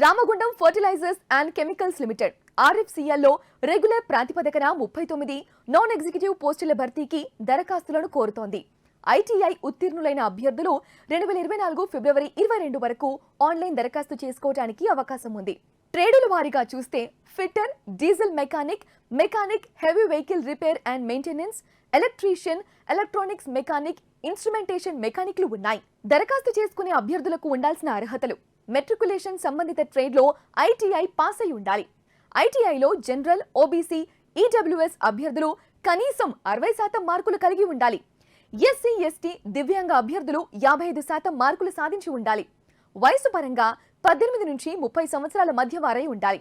Ramagundam fertilizers and chemicals limited ఆర్ఎఫ్సిఎల్లో regular ప్రాతిపదికన 39 non executive పోస్టుల భర్తీకి దరఖాస్తులను కోరుతోంది. ఐటీఐ ఉత్తీర్ణులైన అభ్యర్థులు 2024 ఫిబ్రవరి 22 వరకు ఆన్లైన్ దరఖాస్తు చేసుకోవడానికి అవకాశం ఉంది. ట్రేడుల వారీగా చూస్తే fitter, diesel mechanic, heavy vehicle repair and maintenance, electrician, electronics mechanic, instrumentation మెకానిక్లు ఉన్నాయి. దరఖాస్తు చేసుకునే అభ్యర్థులకు ఉండాల్సిన అర్హతలు: మెట్రికులేషన్ సంబంధిత ట్రేడ్లో ఐటీఐ పాస్ అయి ఉండాలి. ఐటీఐలో జనరల్, ఓబీసీ, ఈడబ్ల్యూఎస్ అభ్యర్థులు కనీసం 60% మార్కులు కలిగి ఉండాలి. ఎస్సీ, ఎస్టీ, దివ్యాంగ అభ్యర్థులు 55% మార్కులు సాధించి ఉండాలి. వయసు పరంగా 18 నుంచి 30 సంవత్సరాల మధ్య వారై ఉండాలి.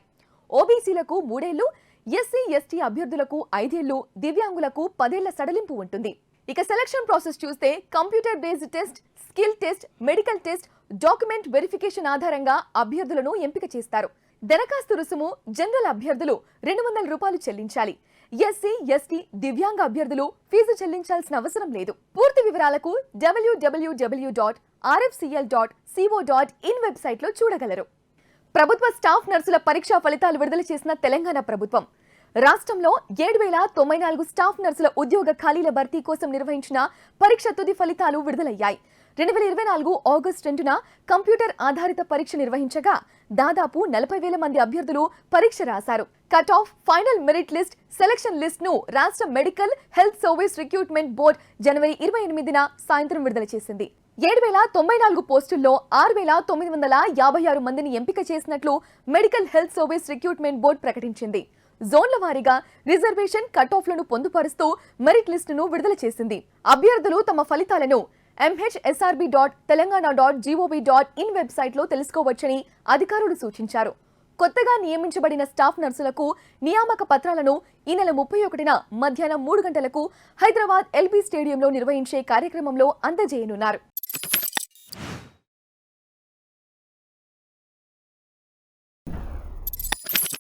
ఓబీసీలకు 3 ఏళ్లు, ఎస్సీ, ఎస్టీ అభ్యర్థులకు 5 ఏళ్లు, దివ్యాంగులకు 10 ఏళ్ల సడలింపు ఉంటుంది. ఇక సెలక్షన్ ప్రాసెస్ చూస్తే computer based test, skill test, medical test, document verification ఆధారంగా అభ్యర్థులను ఎంపిక చేస్తారు. దరఖాస్తు రుసుము జనరల్ అభ్యర్థులు 200 రూపాయలు చెల్లించాలి. ఎస్సీ, ఎస్టీ, దివ్యాంగ అభ్యర్థులు ఫీజు చెల్లించాల్సిన అవసరం లేదు. పూర్తి వివరాలకు www.rfcl.co.in వెబ్సైట్లో చూడగలరు. ప్రభుత్వ స్టాఫ్ నర్సుల పరీక్షా ఫలితాలు విడుదల చేసిన తెలంగాణ ప్రభుత్వం రాష్ట్రంలో 7,094 స్టాఫ్ నర్సుల ఉద్యోగ ఖాళీల భర్తీ కోసం నిర్వహించిన పరీక్ష తుది ఫలితాలు విడుదలయ్యాయి. 2024 ఆగస్టు 2న కంప్యూటర్ ఆధారిత పరీక్ష నిర్వహించగా దాదాపు 40,000 మంది అభ్యర్థులు పరీక్ష రాశారు. Cut off, final merit list, selection list ను రాష్ట్ర medical health service recruitment board జనవరి 28న సాయంత్రం విడుదల చేసింది. 7,094 పోస్టుల్లో 6,956 మందిని ఎంపిక చేసినట్లు medical health service recruitment board ప్రకటించింది. జోన్ల వారీగా రిజర్వేషన్ కట్ ఆఫ్లను పొందుపరుస్తూ మెరిట్ లిస్టును విడుదల చేసింది. అభ్యర్థులు తమ ఫలితాలను mhsrb.telangana.gov.in వెబ్సైట్లో తెలుసుకోవచ్చని అధికారులు సూచించారు. కొత్తగా నియమించబడిన స్టాఫ్ నర్సులకు నియామక పత్రాలను ఈ నెల 31న మధ్యాహ్నం 3 గంటలకు హైదరాబాద్ ఎల్బీ స్టేడియంలో నిర్వహించే కార్యక్రమంలో అందజేయనున్నారు.